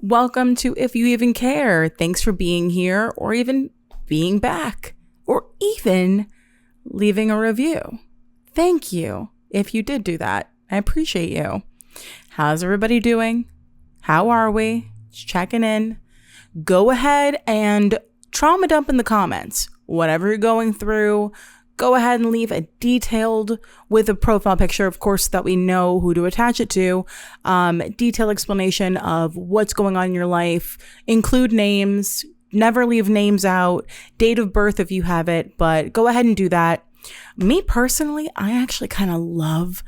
Welcome to If You Even Care. Thanks for being here, or even being back, or even leaving a review. Thank you if you did do that. I appreciate you. How's everybody doing? How are we? Just checking in. Go ahead and trauma dump in the comments. Whatever you're going through, go ahead and leave a detailed, with a profile picture, of course, that we know who to attach it to, detailed explanation of what's going on in your life. Include names. Never leave names out. Date of birth if you have it, but go ahead and do that. Me personally, I actually kind of love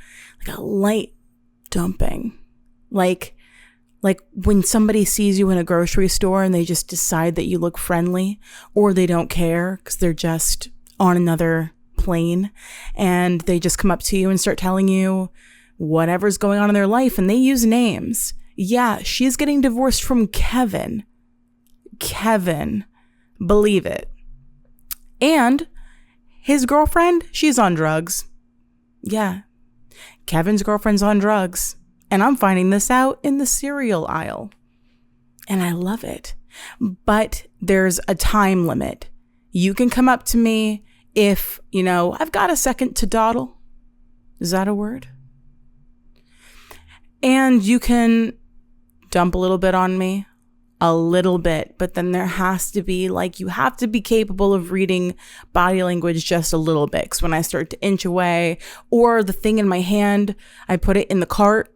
like a light dumping. Like when somebody sees you in a grocery store and they just decide that you look friendly, or they don't care because they're just on another plane and they just come up to you and start telling you whatever's going on in their life, and they use names. Yeah, she's getting divorced from Kevin. Believe it. And his girlfriend, she's on drugs. Yeah, Kevin's girlfriend's on drugs. And I'm finding this out in the cereal aisle. And I love it. But there's a time limit. You can come up to me if, I've got a second to dawdle. Is that a word? And you can dump a little bit on me. A little bit. But then there has to be, you have to be capable of reading body language just a little bit. Because when I start to inch away, or the thing in my hand, I put it in the cart,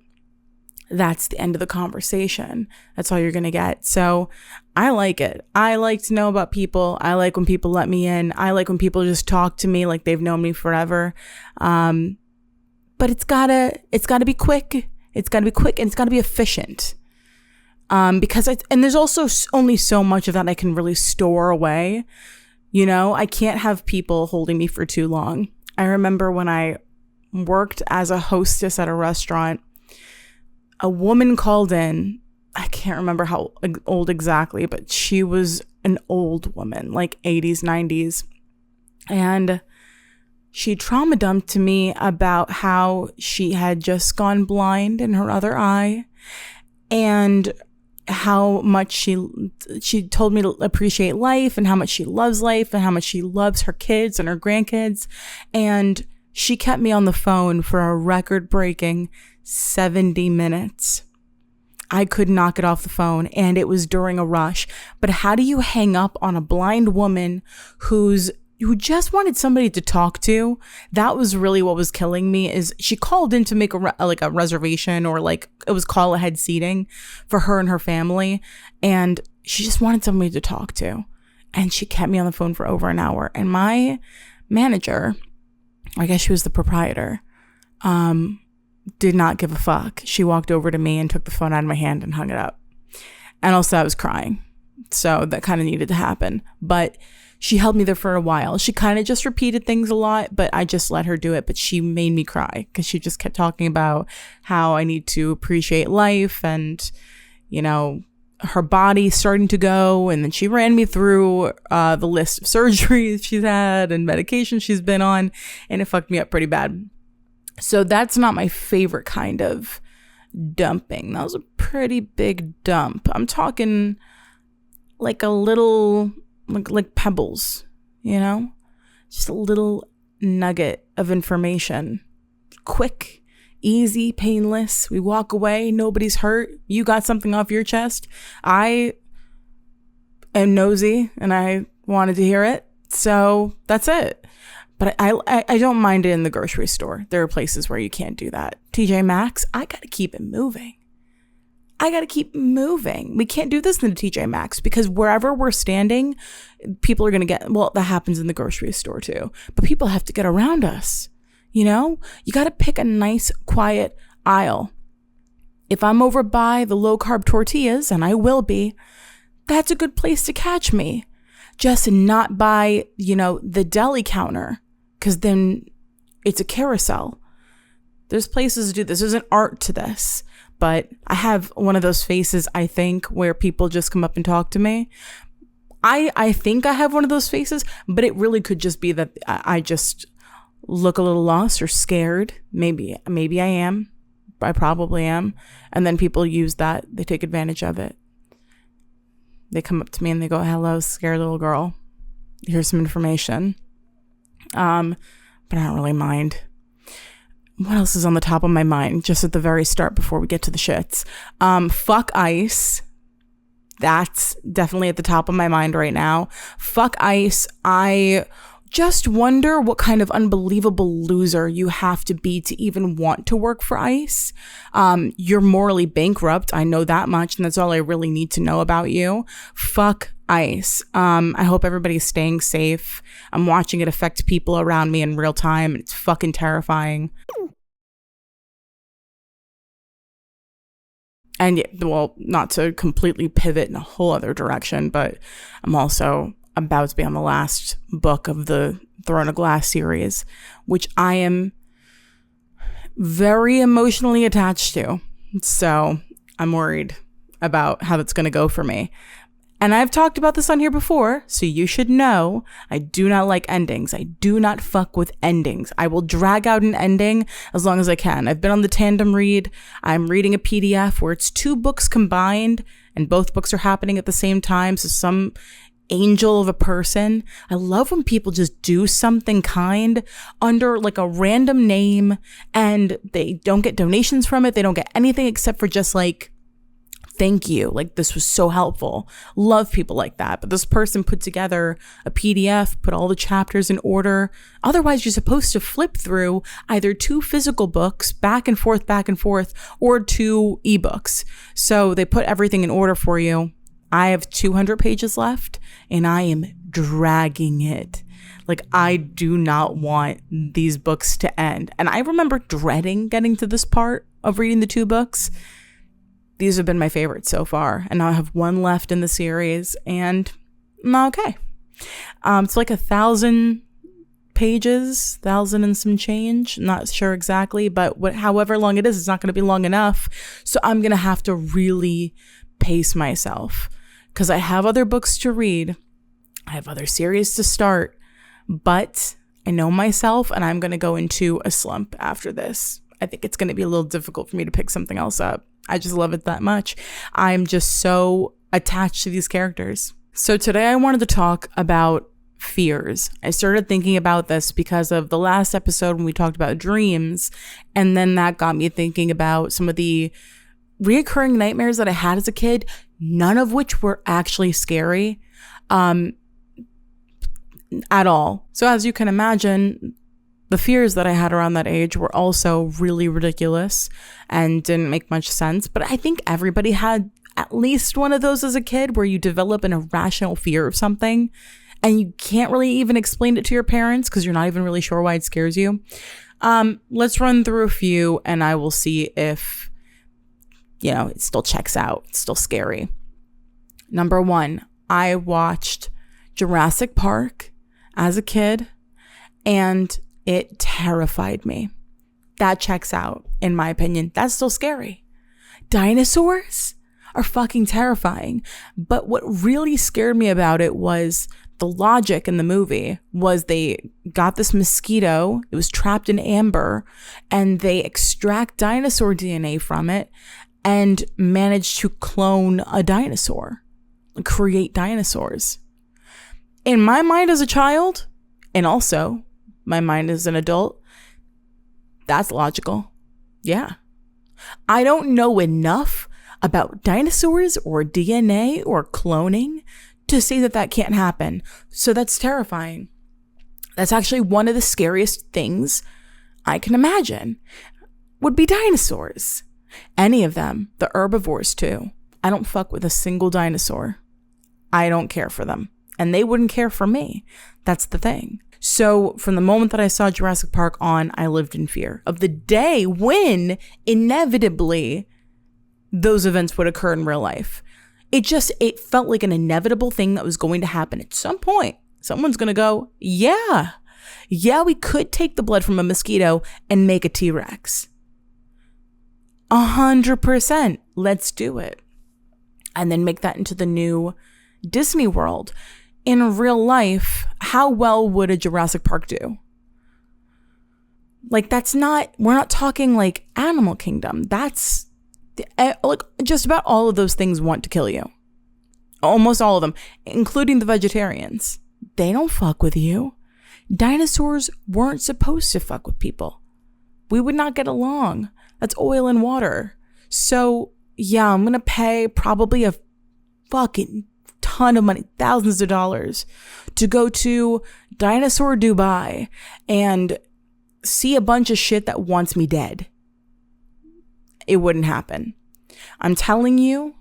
that's the end of the conversation. That's all you're going to get. So I like it. I like to know about people. I like when people let me in. I like when people just talk to me like they've known me forever. But it's gotta be quick. It's gotta be quick, and it's gotta be efficient. Because there's also only so much of that I can really store away. I can't have people holding me for too long. I remember when I worked as a hostess at a restaurant, a woman called in. I can't remember how old exactly, but she was an old woman, like 80s, 90s. And she trauma dumped to me about how she had just gone blind in her other eye, and how much she told me to appreciate life, and how much she loves life, and how much she loves her kids and her grandkids. And she kept me on the phone for a record-breaking 70 minutes. I could not get off the phone, and it was during a rush. But how do you hang up on a blind woman who just wanted somebody to talk to? That was really what was killing me. Is she called in to make a reservation, or it was call ahead seating for her and her family, and she just wanted somebody to talk to, and she kept me on the phone for over an hour. And my manager, I guess she was the proprietor, did not give a fuck. She walked over to me and took the phone out of my hand and hung it up. And also I was crying. So that kind of needed to happen. But she held me there for a while. She kind of just repeated things a lot, but I just let her do it. But she made me cry because she just kept talking about how I need to appreciate life, and, her body starting to go. And then she ran me through the list of surgeries she's had and medications she's been on, and it fucked me up pretty bad. So that's not my favorite kind of dumping. That was a pretty big dump. I'm talking like a little, like pebbles, just a little nugget of information. Quick, easy, painless. We walk away. Nobody's hurt. You got something off your chest. I am nosy and I wanted to hear it. So that's it. But I don't mind it in the grocery store. There are places where you can't do that. TJ Maxx, I got to keep it moving. We can't do this in the TJ Maxx, because wherever we're standing, people are going to that happens in the grocery store too. But people have to get around us. You got to pick a nice, quiet aisle. If I'm over by the low-carb tortillas, and I will be, that's a good place to catch me. Just not by, the deli counter, because then it's a carousel. There's places to do this. There's an art to this. But I have one of those faces, I think, where people just come up and talk to me. I think I have one of those faces, but it really could just be that I just look a little lost or scared. Maybe I am. I probably am. And then people use that. They take advantage of it. They come up to me and they go, hello, scared little girl. Here's some information. But I don't really mind. What else is on the top of my mind just at the very start before we get to the shits? Fuck ICE. That's definitely at the top of my mind right now. Fuck ICE. I just wonder what kind of unbelievable loser you have to be to even want to work for ICE. You're morally bankrupt. I know that much, and that's all I really need to know about you. Fuck ICE. I hope everybody's staying safe. I'm watching it affect people around me in real time. It's fucking terrifying. And yeah, well, not to completely pivot in a whole other direction, but I'm also about to be on the last book of the Throne of Glass series, which I am very emotionally attached to. So I'm worried about how that's going to go for me. And I've talked about this on here before, so you should know I do not like endings. I do not fuck with endings. I will drag out an ending as long as I can. I've been on the tandem read. I'm reading a PDF where it's 2 books combined and both books are happening at the same time. So some angel of a person. I love when people just do something kind under like a random name and they don't get donations from it. They don't get anything except for just like, thank you. Like, this was so helpful. Love people like that. But this person put together a PDF, put all the chapters in order. Otherwise, you're supposed to flip through either 2 physical books back and forth, or 2 ebooks. So they put everything in order for you. I have 200 pages left and I am dragging it. Like, I do not want these books to end. And I remember dreading getting to this part of reading the 2 books. These have been my favorites so far. And now I have 1 left in the series and I'm okay. It's like 1,000 pages, 1,000 and some change. Not sure exactly, but however long it is, it's not going to be long enough. So I'm going to have to really pace myself because I have other books to read. I have other series to start, but I know myself and I'm going to go into a slump after this. I think it's going to be a little difficult for me to pick something else up. I just love it that much. I'm just so attached to these characters. So today I wanted to talk about fears. I started thinking about this because of the last episode when we talked about dreams. And then that got me thinking about some of the reoccurring nightmares that I had as a kid, none of which were actually scary at all. So as you can imagine, the fears that I had around that age were also really ridiculous and didn't make much sense. But I think everybody had at least one of those as a kid where you develop an irrational fear of something and you can't really even explain it to your parents because you're not even really sure why it scares you. Let's run through a few and I will see if, it still checks out. It's still scary. Number 1, I watched Jurassic Park as a kid and it terrified me. That checks out, in my opinion. That's still scary. Dinosaurs are fucking terrifying. But what really scared me about it was the logic in the movie was they got this mosquito, it was trapped in amber, and they extract dinosaur DNA from it and managed to clone a dinosaur, create dinosaurs. In my mind as a child, and also my mind as an adult, that's logical. Yeah. I don't know enough about dinosaurs or DNA or cloning to say that that can't happen. So that's terrifying. That's actually one of the scariest things I can imagine would be dinosaurs. Any of them, the herbivores too. I don't fuck with a single dinosaur. I don't care for them. And they wouldn't care for me. That's the thing. So from the moment that I saw Jurassic Park on, I lived in fear of the day when inevitably those events would occur in real life. It felt like an inevitable thing that was going to happen at some point. Someone's going to go, yeah, we could take the blood from a mosquito and make a T-Rex. 100%. Let's do it. And then make that into the new Disney World. In real life, how well would a Jurassic Park do? Like, we're not talking like Animal Kingdom. That's like just about all of those things want to kill you. Almost all of them, including the vegetarians. They don't fuck with you. Dinosaurs weren't supposed to fuck with people. We would not get along. That's oil and water. So, yeah, I'm going to pay probably a fucking ton of money, thousands of dollars, to go to Dinosaur Dubai and see a bunch of shit that wants me dead. It wouldn't happen. I'm telling you,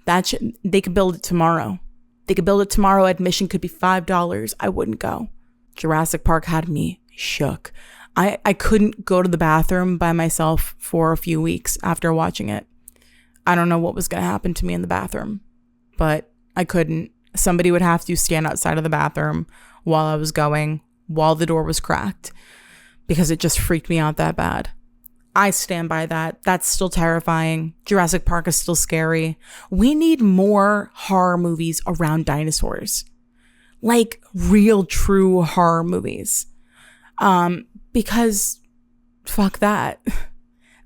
that shit, they could build it tomorrow. They could build it tomorrow. Admission could be $5. I wouldn't go. Jurassic Park had me shook. I couldn't go to the bathroom by myself for a few weeks after watching it. I don't know what was going to happen to me in the bathroom, but I couldn't. Somebody would have to stand outside of the bathroom while I was going, while the door was cracked, because it just freaked me out that bad. I stand by that. That's still terrifying. Jurassic Park is still scary. We need more horror movies around dinosaurs. Like real, true horror movies. Because fuck that.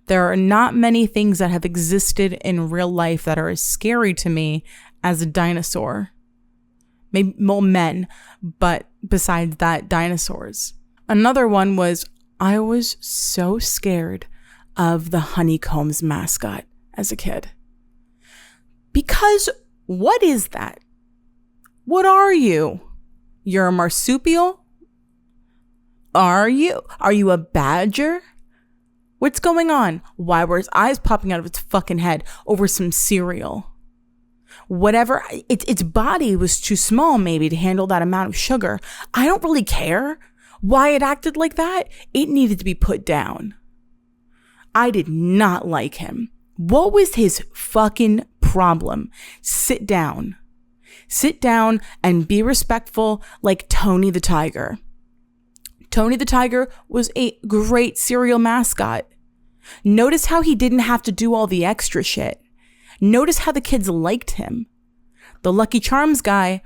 There are not many things that have existed in real life that are as scary to me as a dinosaur. Maybe more men, but besides that, dinosaurs. Another one was, I was so scared of the honeycombs mascot as a kid. Because what is that? What are you? You're a marsupial? Are you a badger? What's going on? Why were his eyes popping out of its fucking head over some cereal? Whatever, its body was too small maybe to handle that amount of sugar. I don't really care why it acted like that. It needed to be put down. I did not like him. What was his fucking problem? Sit down. Sit down and be respectful like Tony the Tiger. Tony the Tiger was a great cereal mascot. Notice how he didn't have to do all the extra shit. Notice how the kids liked him. The Lucky Charms guy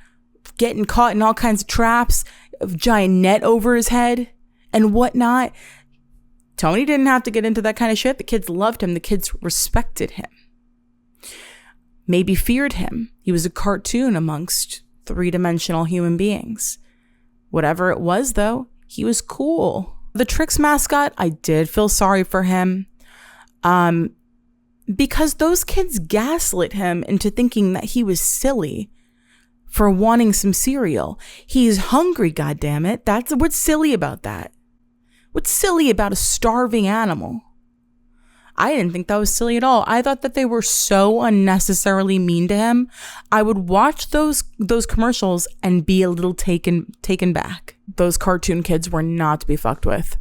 getting caught in all kinds of traps, a giant net over his head and whatnot. Tony didn't have to get into that kind of shit. The kids loved him. The kids respected him. Maybe feared him. He was a cartoon amongst three-dimensional human beings. Whatever it was, though, he was cool. The Trix mascot, I did feel sorry for him. Because those kids gaslit him into thinking that he was silly for wanting some cereal. He's hungry, goddammit. That's what's silly about that. What's silly about a starving animal? I didn't think that was silly at all. I thought that they were so unnecessarily mean to him. I would watch those commercials and be a little taken back. Those cartoon kids were not to be fucked with.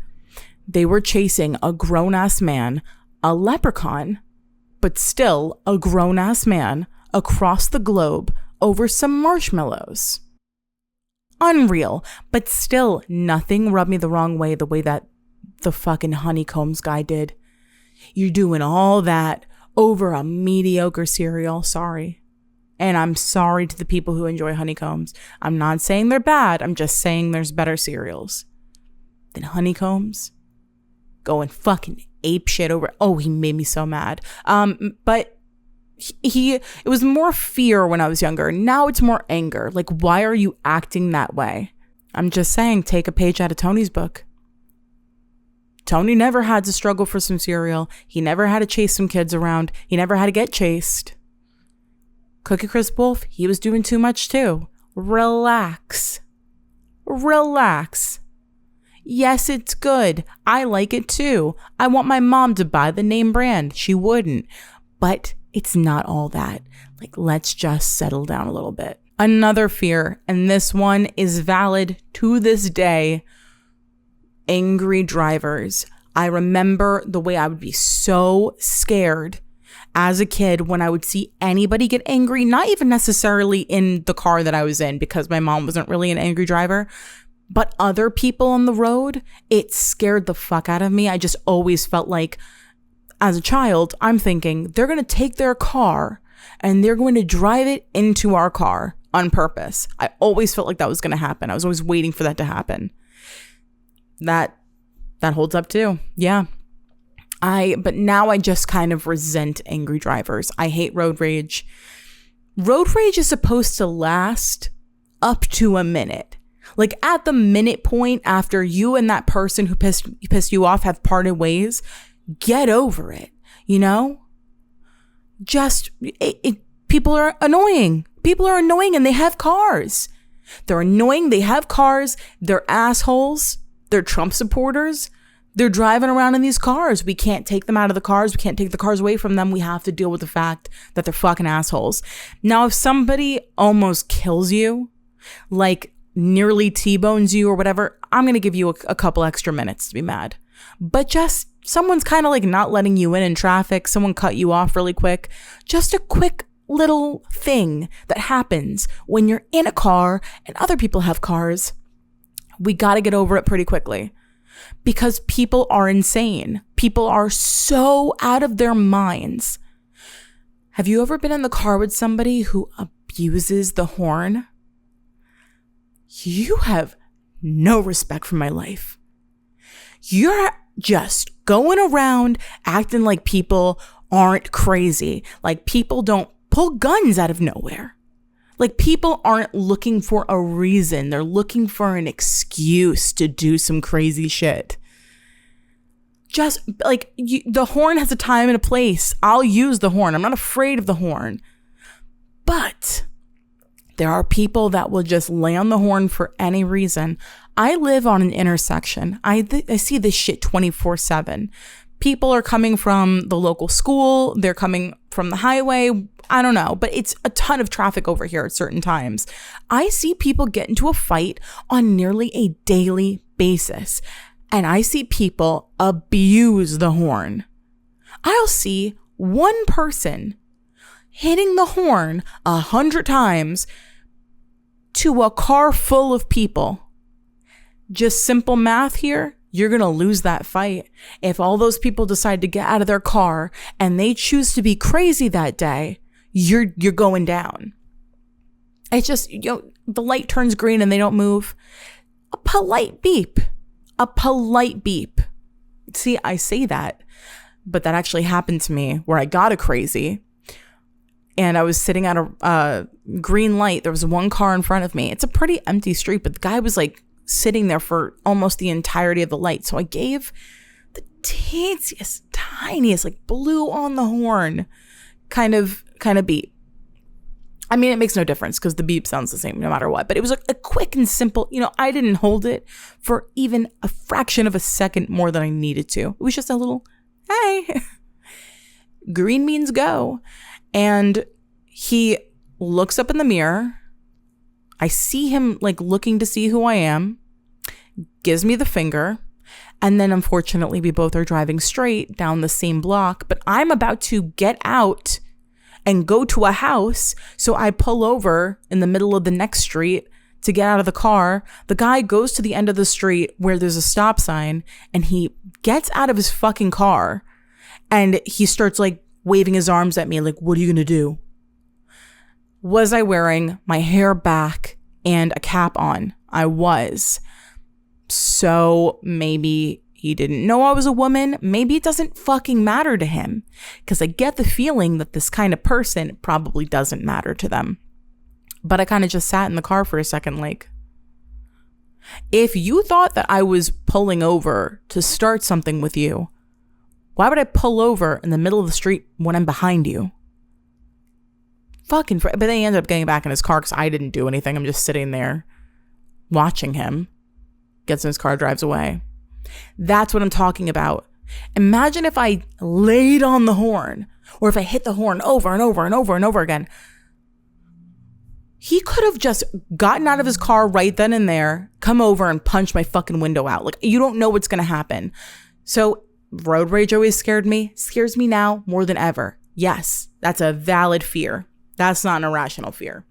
They were chasing a grown-ass man, a leprechaun, but still a grown-ass man across the globe over some marshmallows. Unreal, but still nothing rubbed me the wrong way the way that the fucking honeycombs guy did. You're doing all that over a mediocre cereal. Sorry. And I'm sorry to the people who enjoy honeycombs. I'm not saying they're bad. I'm just saying there's better cereals than honeycombs. Going fucking ape shit over. Oh, he made me so mad. But it was more fear when I was younger. Now it's more anger. Like, why are you acting that way? I'm just saying, take a page out of Tony's book. Tony never had to struggle for some cereal. He never had to chase some kids around. He never had to get chased. Cookie Crisp Wolf, he was doing too much too. Relax. Relax. Yes, it's good. I like it too. I want my mom to buy the name brand. She wouldn't. But it's not all that. Like, let's just settle down a little bit. Another fear, and this one is valid to this day. Angry drivers. I remember the way I would be so scared as a kid when I would see anybody get angry, not even necessarily in the car that I was in because my mom wasn't really an angry driver, but other people on the road. It scared the fuck out of me. I just always felt like, as a child, I'm thinking they're going to take their car and they're going to drive it into our car on purpose. I always felt like that was going to happen. I was always waiting for that to happen. That holds up too. Yeah. But now I just kind of resent angry drivers. I hate road rage. Road rage is supposed to last up to a minute. Like at the minute point after you and that person who pissed you off have parted ways, get over it, you know? People are annoying. People are annoying and they have cars. They're annoying. They have cars. They're assholes. They're Trump supporters. They're driving around in these cars. We can't take them out of the cars. We can't take the cars away from them. We have to deal with the fact that they're fucking assholes. Now, if somebody almost kills you, like nearly T-bones you or whatever, I'm going to give you a couple extra minutes to be mad. But just someone's kind of like not letting you in traffic. Someone cut you off really quick. Just a quick little thing that happens when you're in a car and other people have cars. We got to get over it pretty quickly. Because people are insane. People are so out of their minds. Have you ever been in the car with somebody who abuses the horn? You have no respect for my life. You're just going around acting like people aren't crazy. Like people don't pull guns out of nowhere. Like people aren't looking for a reason. They're looking for an excuse to do some crazy shit. Just like the horn has a time and a place. I'll use the horn. I'm not afraid of the horn. But there are people that will just lay on the horn for any reason. I live on an intersection. I see this shit 24/7. People are coming from the local school. They're coming from the highway. I don't know, but it's a ton of traffic over here at certain times. I see people get into a fight on nearly a daily basis. And I see people abuse the horn. I'll see one person hitting the horn 100 times to a car full of people. Just simple math here. You're going to lose that fight. If all those people decide to get out of their car and they choose to be crazy that day, you're going down. It's just, the light turns green and they don't move. A polite beep. A polite beep. See, I say that, but that actually happened to me where I got a crazy and I was sitting at a green light. There was one car in front of me. It's a pretty empty street, but the guy was like sitting there for almost the entirety of the light. So I gave the tiniest, like blew on the horn kind of beep. I mean, it makes no difference because the beep sounds the same no matter what. But it was a quick and simple, I didn't hold it for even a fraction of a second more than I needed to. It was just a little, hey, green means go. And he looks up in the mirror. I see him like looking to see who I am, gives me the finger. And then unfortunately, we both are driving straight down the same block. But I'm about to get out and go to a house. So I pull over in the middle of the next street to get out of the car. The guy goes to the end of the street where there's a stop sign and he gets out of his fucking car and he starts like waving his arms at me like, what are you going to do? Was I wearing my hair back and a cap on? I was. So maybe he didn't know I was a woman. Maybe it doesn't fucking matter to him. Because I get the feeling that this kind of person probably doesn't matter to them. But I kind of just sat in the car for a second like, if you thought that I was pulling over to start something with you, why would I pull over in the middle of the street when I'm behind you? But then he ended up getting back in his car because I didn't do anything. I'm just sitting there watching him. Gets in his car, drives away. That's what I'm talking about. Imagine if I laid on the horn or if I hit the horn over and over and over and over again. He could have just gotten out of his car right then and there, come over and punched my fucking window out. Like, you don't know what's going to happen. So road rage always scares me now more than ever. Yes, that's a valid fear. That's not an irrational fear.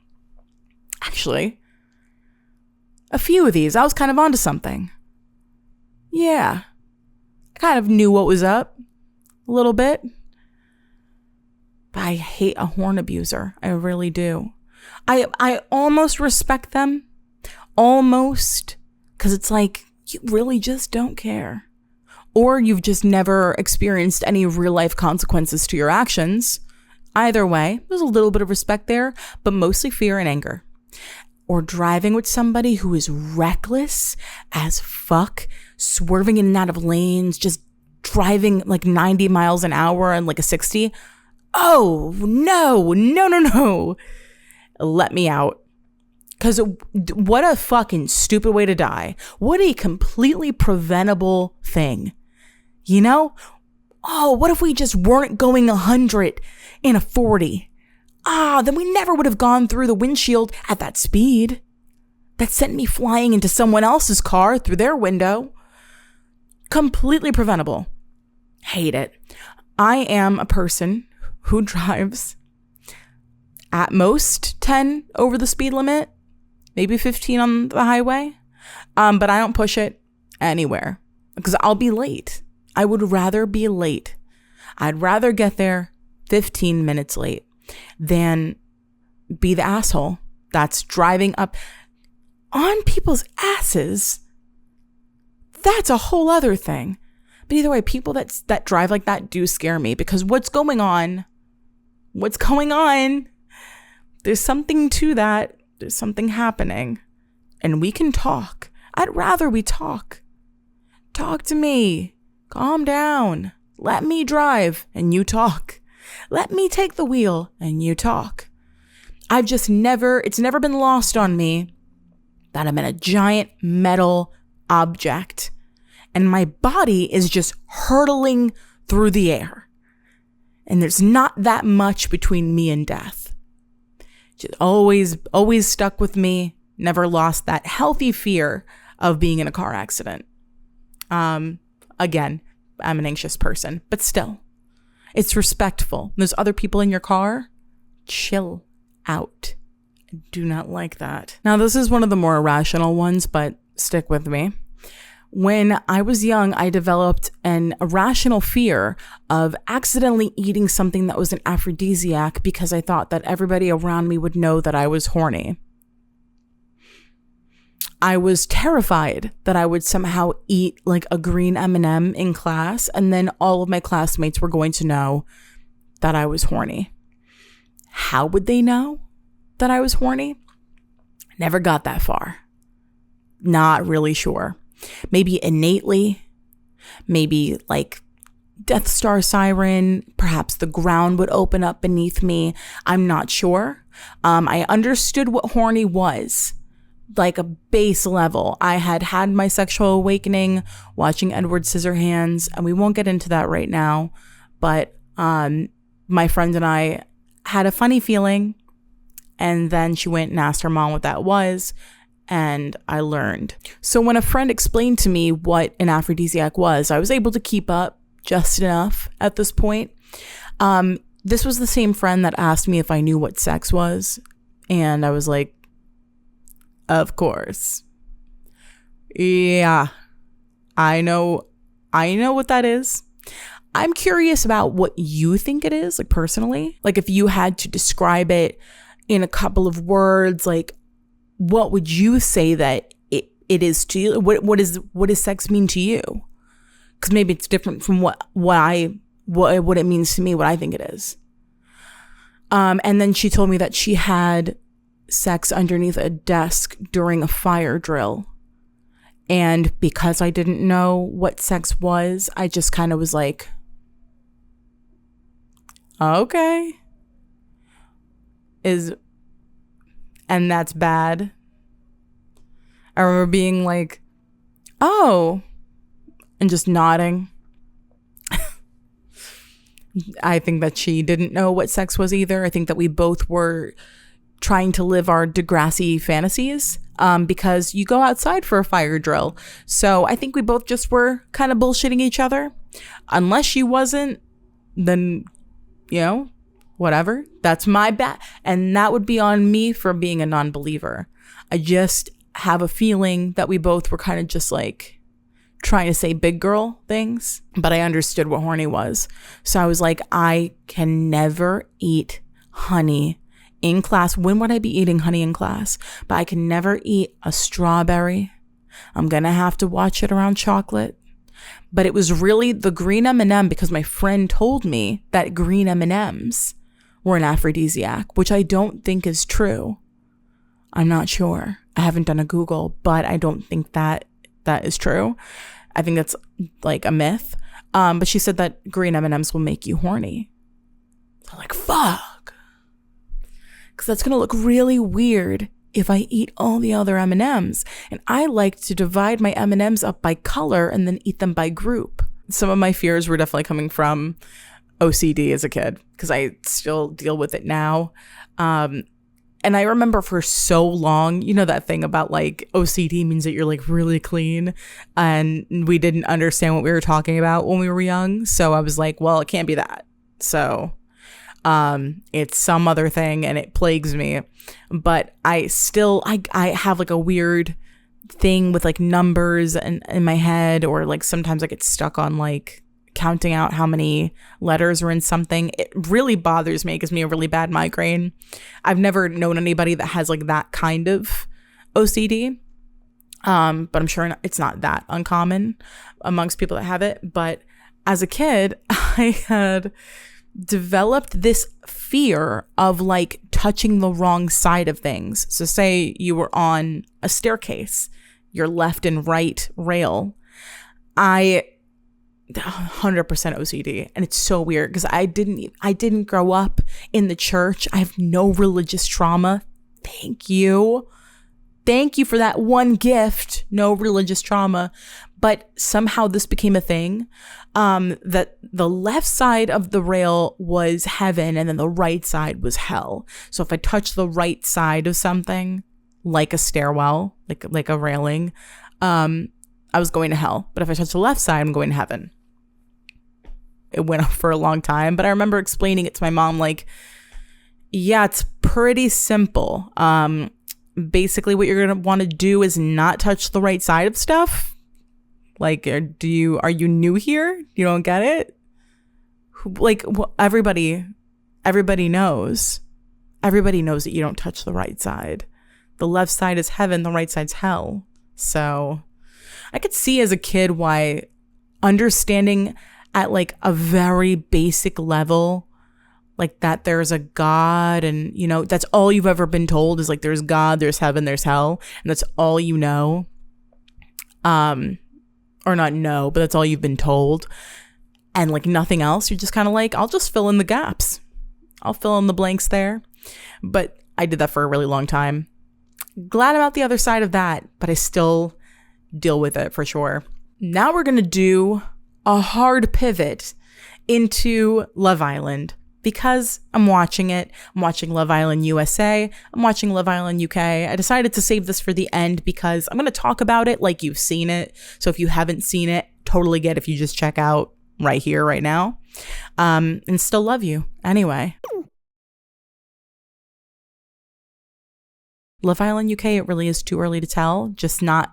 Actually, a few of these, I was kind of onto something. Yeah. I kind of knew what was up a little bit. But I hate a horn abuser. I really do. I almost respect them. Almost. Because it's like, you really just don't care. or you've just never experienced any real life consequences to your actions. Either way, there's a little bit of respect there, but mostly fear and anger. Or driving with somebody who is reckless as fuck, swerving in and out of lanes, just driving like 90 miles an hour and like a 60. Oh, no. Let me out. Because what a fucking stupid way to die. What a completely preventable thing. You know? Oh, what if we just weren't going 100 in a 40? Then we never would have gone through the windshield at that speed. That sent me flying into someone else's car through their window. Completely preventable. Hate it. I am a person who drives at most 10 over the speed limit, maybe 15 on the highway. But I don't push it anywhere because I'll be late. I would rather be late. I'd rather get there 15 minutes late than be the asshole that's driving up on people's asses. That's a whole other thing. But either way, people that drive like that do scare me because what's going on? There's something to that. There's something happening. And we can talk. I'd rather we talk. Talk to me. Calm down. Let me drive and you talk. Let me take the wheel and you talk. It's never been lost on me that I'm in a giant metal object and my body is just hurtling through the air. And there's not that much between me and death. Just always stuck with me. Never lost that healthy fear of being in a car accident. Again, I'm an anxious person, but still, it's respectful. There's other people in your car. Chill out. I do not like that. Now, this is one of the more irrational ones, but stick with me. When I was young, I developed an irrational fear of accidentally eating something that was an aphrodisiac because I thought that everybody around me would know that I was horny. I was terrified that I would somehow eat like a green M&M in class and then all of my classmates were going to know that I was horny. How would they know that I was horny? Never got that far. Not really sure. Maybe innately, maybe like Death Star siren, perhaps the ground would open up beneath me. I'm not sure. I understood what horny was. Like a base level. I had my sexual awakening watching Edward Scissorhands, and we won't get into that right now, but my friend and I had a funny feeling, and then she went and asked her mom what that was, and I learned. So when a friend explained to me what an aphrodisiac was, I was able to keep up just enough at this point. This was the same friend that asked me if I knew what sex was, and I was like, of course. Yeah, I know what that is. I'm curious about what you think it is, like personally. Like if you had to describe it in a couple of words, like what would you say that it is to you? What does sex mean to you? Because maybe it's different from what it means to me, what I think it is. And then she told me that she had sex underneath a desk during a fire drill. And because I didn't know what sex was, I just kind of was like, okay. And that's bad. I remember being like, oh, and just nodding. I think that she didn't know what sex was either. I think that we both were trying to live our Degrassi fantasies because you go outside for a fire drill. So I think we both just were kind of bullshitting each other. Unless she wasn't, then, whatever. That's my bad. And that would be on me for being a non-believer. I just have a feeling that we both were kind of just like trying to say big girl things, but I understood what horny was. So I was like, I can never eat honey in class. When would I be eating honey in class? But I can never eat a strawberry. I'm going to have to watch it around chocolate. but it was really the green M&M because my friend told me that green M&Ms were an aphrodisiac, which I don't think is true. I'm not sure. I haven't done a Google, but I don't think that is true. I think that's like a myth. But she said that green M&Ms will make you horny. So I'm like, fuck. Because that's going to look really weird if I eat all the other M&Ms. And I like to divide my M&Ms up by color and then eat them by group. Some of my fears were definitely coming from OCD as a kid, because I still deal with it now. And I remember for so long, you know, that thing about like OCD means that you're like really clean, and we didn't understand what we were talking about when we were young. So I was like, well, it can't be that. So it's some other thing and it plagues me. But I have like a weird thing with like numbers in my head, or like sometimes I get stuck on like counting out how many letters are in something. It really bothers me. It gives me a really bad migraine. I've never known anybody that has like that kind of OCD. But I'm sure it's not that uncommon amongst people that have it. But as a kid, I had developed this fear of like touching the wrong side of things. So say you were on a staircase, your left and right rail. 100% OCD, and it's so weird because I didn't grow up in the church. I have no religious trauma. Thank you for that one gift. No religious trauma, but somehow this became a thing. That the left side of the rail was heaven, and then the right side was hell. So if I touch the right side of something, like a stairwell, like a railing, I was going to hell. But if I touch the left side, I'm going to heaven. It went on for a long time, but I remember explaining it to my mom, like, yeah, it's pretty simple. Basically what you're going to want to do is not touch the right side of stuff. Like, are you new here? You don't get it? Like, everybody knows. Everybody knows that you don't touch the right side. The left side is heaven, the right side's hell. So I could see as a kid why understanding at like a very basic level, like that there's a God, and you know, that's all you've ever been told is like there's God, there's heaven, there's hell, and that's all you know. Or not know, but that's all you've been told. And like nothing else. You're just kind of like, I'll just fill in the gaps. I'll fill in the blanks there. But I did that for a really long time. Glad I'm out the other side of that, but I still deal with it for sure. Now we're going to do a hard pivot into Love Island because I'm watching it. I'm watching Love Island USA. I'm watching Love Island UK. I decided to save this for the end because I'm going to talk about it like you've seen it. So if you haven't seen it, totally get if you just check out right here, right now. And still love you. Anyway. Love Island UK, it really is too early to tell. Just not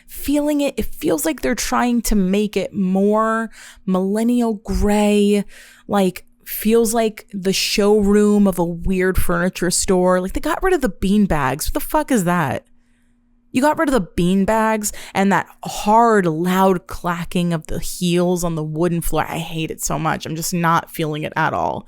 feeling it. It feels like they're trying to make it more millennial gray, like feels like the showroom of a weird furniture store. Like they got rid of the bean bags. What the fuck is that? You got rid of the bean bags and that hard, loud clacking of the heels on the wooden floor. I hate it so much. I'm just not feeling it at all.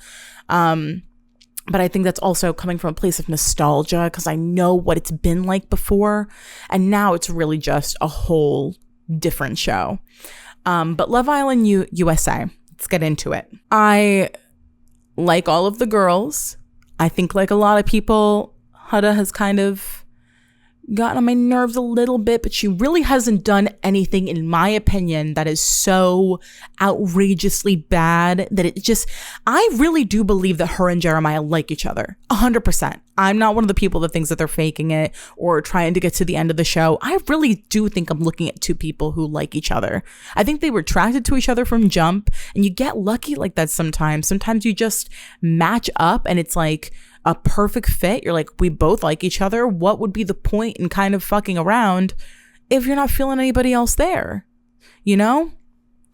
But I think that's also coming from a place of nostalgia because I know what it's been like before. And now it's really just a whole different show. But Love Island USA, let's get into it. I like all of the girls. I think like a lot of people, Huda has kind of gotten on my nerves a little bit, but she really hasn't done anything, in my opinion, that is so outrageously bad that it just, I really do believe that her and Jeremiah like each other 100%. I'm not one of the people that thinks that they're faking it or trying to get to the end of the show. I really do think I'm looking at two people who like each other. I think they were attracted to each other from jump, and you get lucky like that sometimes. Sometimes you just match up and it's like a perfect fit. You're like, we both like each other. What would be the point in kind of fucking around if you're not feeling anybody else there? You know?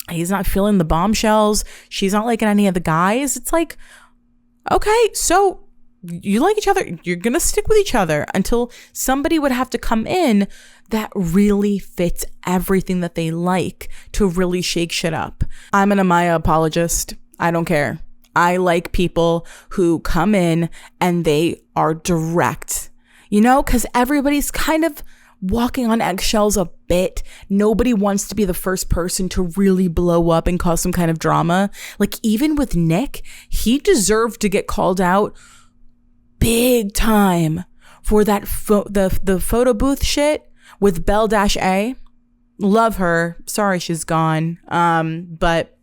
He's not feeling the bombshells. She's not liking any of the guys. It's like, okay, so you like each other. You're going to stick with each other until somebody would have to come in that really fits everything that they like to really shake shit up. I'm an Amaya apologist. I don't care. I like people who come in and they are direct, you know, because everybody's kind of walking on eggshells a bit. Nobody wants to be the first person to really blow up and cause some kind of drama. Like, even with Nick, he deserved to get called out big time for that the photo booth shit with Belle-A. Love her. Sorry she's gone. But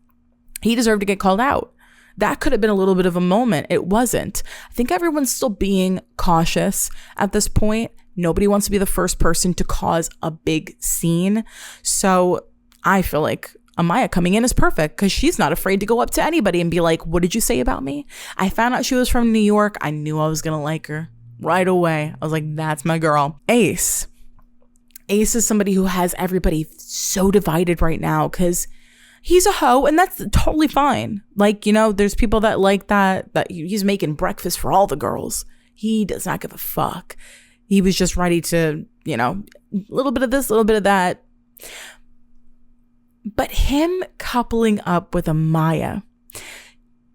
he deserved to get called out. That could have been a little bit of a moment. It wasn't. I think everyone's still being cautious at this point. Nobody wants to be the first person to cause a big scene. So I feel like Amaya coming in is perfect because she's not afraid to go up to anybody and be like, what did you say about me? I found out she was from New York. I knew I was going to like her right away. I was like, that's my girl. Ace is somebody who has everybody so divided right now because he's a hoe, and that's totally fine. Like, you know, there's people that like that he's making breakfast for all the girls. He does not give a fuck. He was just ready to, you know, a little bit of this, a little bit of that. But him coupling up with Amaya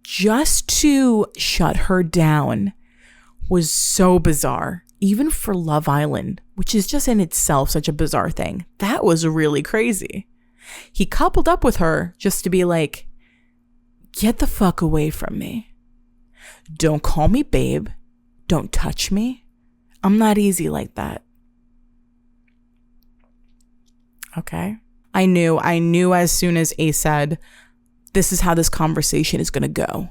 just to shut her down was so bizarre. Even for Love Island, which is just in itself such a bizarre thing. That was really crazy. He coupled up with her just to be like, get the fuck away from me. Don't call me babe. Don't touch me. I'm not easy like that. Okay. I knew as soon as Ace said, this is how this conversation is going to go.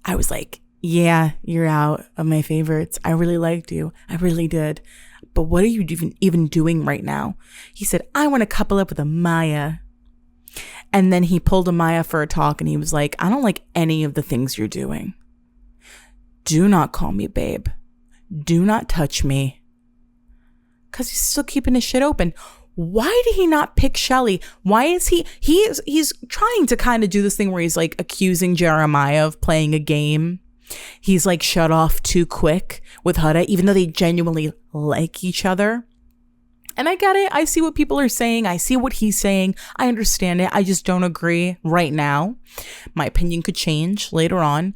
I was like, yeah, you're out of my favorites. I really liked you. I really did. But what are you even doing right now? He said, I want to couple up with Amaya. And then he pulled Amaya for a talk and he was like, I don't like any of the things you're doing. Do not call me babe. Do not touch me. Because he's still keeping his shit open. Why did he not pick Shelly? Why is he's trying to kind of do this thing where he's like accusing Jeremiah of playing a game. He's like shut off too quick with Huda, even though they genuinely like each other. And I get it. I see what people are saying. I see what he's saying. I understand it. I just don't agree right now. My opinion could change later on.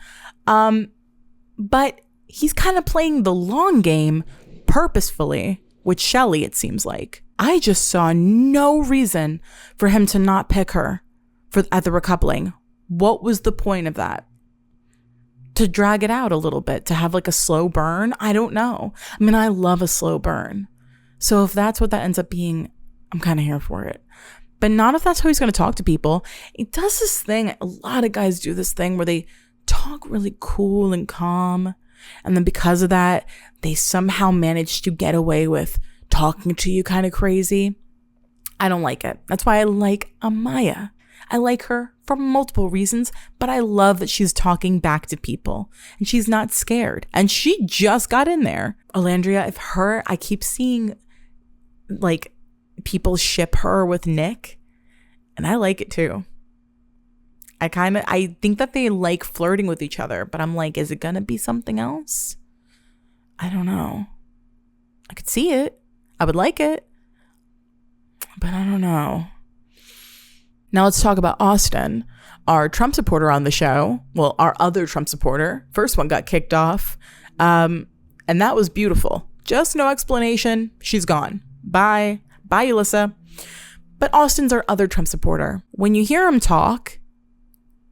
But he's kind of playing the long game purposefully with Shelly, it seems like. I just saw no reason for him to not pick her at the recoupling. What was the point of that? To drag it out a little bit, to have like a slow burn? I don't know. I mean, I love a slow burn. So if that's what that ends up being, I'm kind of here for it. But not if that's how he's going to talk to people. He does this thing, a lot of guys do this thing where they talk really cool and calm. And then because of that, they somehow manage to get away with talking to you kind of crazy. I don't like it. That's why I like Amaya. I like her for multiple reasons, but I love that she's talking back to people and she's not scared. And she just got in there. Alandria, I keep seeing like people ship her with Nick, and I like it too. I think that they like flirting with each other, but I'm like, is it gonna be something else? I don't know. I could see it. I would like it, but I don't know. Now let's talk about Austin, our Trump supporter on the show. Well, our other Trump supporter. First one got kicked off. And that was beautiful. Just no explanation. She's gone. Bye. Bye, Alyssa. But Austin's our other Trump supporter. When you hear him talk,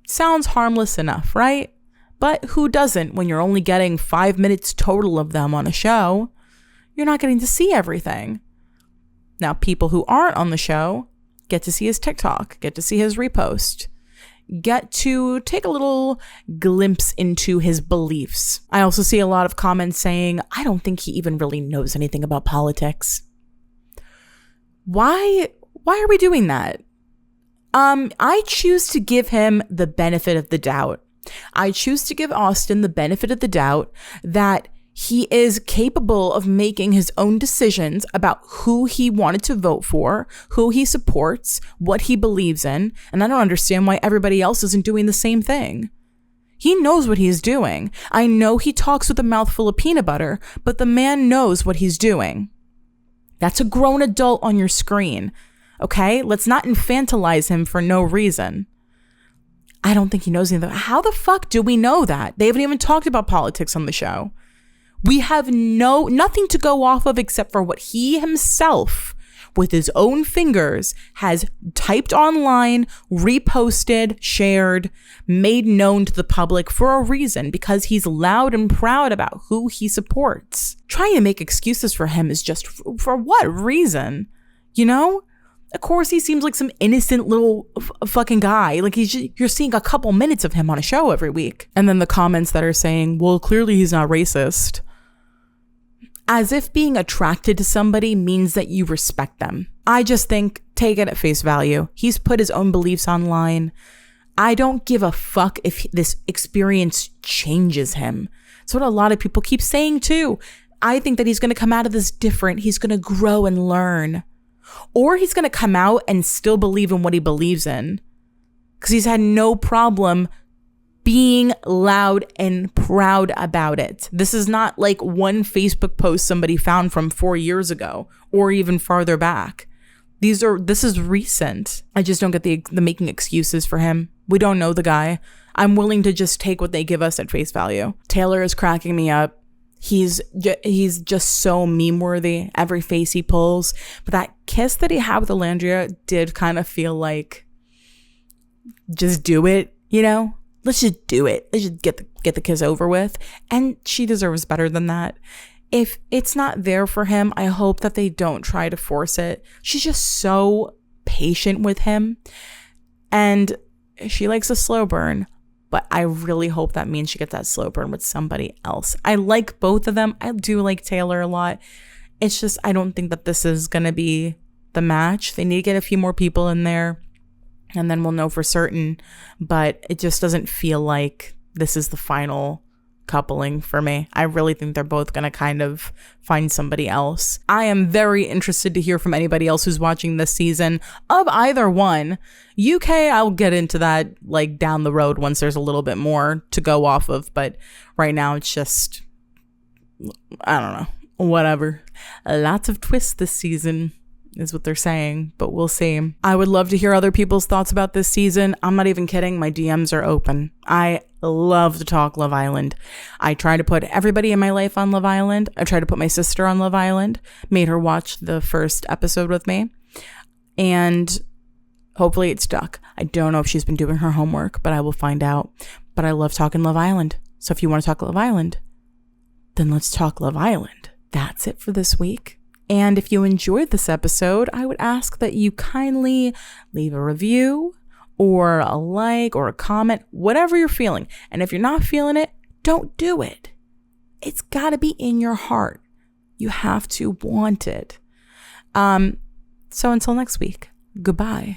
sounds harmless enough, right? But who doesn't when you're only getting 5 minutes total of them on a show? You're not getting to see everything. Now, people who aren't on the show get to see his TikTok, get to see his repost, get to take a little glimpse into his beliefs. I also see a lot of comments saying, I don't think he even really knows anything about politics. Why are we doing that? I choose to give him the benefit of the doubt. I choose to give Austin the benefit of the doubt that he is capable of making his own decisions about who he wanted to vote for, who he supports, what he believes in. And I don't understand why everybody else isn't doing the same thing. He knows what he's doing. I know he talks with a mouthful of peanut butter, but the man knows what he's doing. That's a grown adult on your screen. Okay? Let's not infantilize him for no reason. I don't think he knows anything. How the fuck do we know that? They haven't even talked about politics on the show. We have nothing to go off of except for what he himself, with his own fingers, has typed online, reposted, shared, made known to the public for a reason, because he's loud and proud about who he supports. Trying to make excuses for him is just for what reason? You know? Of course, he seems like some innocent little fucking guy. Like you're seeing a couple minutes of him on a show every week. And then the comments that are saying, well, clearly he's not racist. As if being attracted to somebody means that you respect them. I just think, take it at face value. He's put his own beliefs online. I don't give a fuck if this experience changes him. That's what a lot of people keep saying too. I think that he's going to come out of this different. He's going to grow and learn. Or he's going to come out and still believe in what he believes in. Because he's had no problem being loud and proud about it. This is not like one Facebook post somebody found from 4 years ago or even farther back. This is recent. I just don't get the making excuses for him. We don't know the guy. I'm willing to just take what they give us at face value. Taylor is cracking me up. He's just so meme worthy. Every face he pulls. But that kiss that he had with Alandria did kind of feel like, just do it, you know? Let's just do it. Let's just get the kiss over with. And she deserves better than that. If it's not there for him, I hope that they don't try to force it. She's just so patient with him. And she likes a slow burn. But I really hope that means she gets that slow burn with somebody else. I like both of them. I do like Taylor a lot. It's just, I don't think that this is going to be the match. They need to get a few more people in there. And then we'll know for certain. But it just doesn't feel like this is the final coupling for me. I really think they're both going to kind of find somebody else. I am very interested to hear from anybody else who's watching this season of either one. UK, I'll get into that like down the road once there's a little bit more to go off of. But right now it's just, I don't know, whatever. Lots of twists this season is what they're saying, but we'll see. I would love to hear other people's thoughts about this season. I'm not even kidding. My DMs are open. I love to talk Love Island. I try to put everybody in my life on Love Island. I try to put my sister on Love Island, made her watch the first episode with me, and hopefully it stuck. I don't know if she's been doing her homework, but I will find out. But I love talking Love Island. So if you want to talk Love Island, then let's talk Love Island. That's it for this week. And if you enjoyed this episode, I would ask that you kindly leave a review or a like or a comment, whatever you're feeling. And if you're not feeling it, don't do it. It's got to be in your heart. You have to want it. So until next week, goodbye.